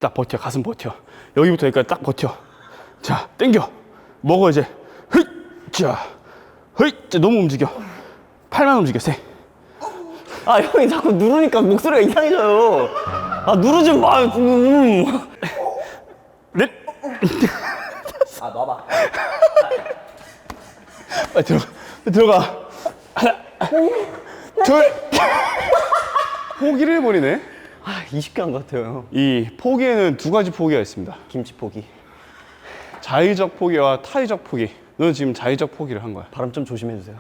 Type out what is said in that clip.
딱 버텨. 가슴 버텨. 여기부터 여기까지 딱 버텨. 자, 땡겨. 먹어 이제. 휘! 자, 휘! 자, 너무 움직여. 팔만 움직여. 세. 아 형이 자꾸 누르니까 목소리가 이상해져요. 아 누르지 마. 넷. 아 놔봐. 빨리 들어가. 들어가. 하나, 둘. 포기를 해버리네. 아 20개 한 것 같아요 형. 이 포기에는 두 가지 포기가 있습니다. 김치 포기. 자의적 포기와 타의적 포기. 너는 지금 자의적 포기를 한 거야. 발음 좀 조심해 주세요.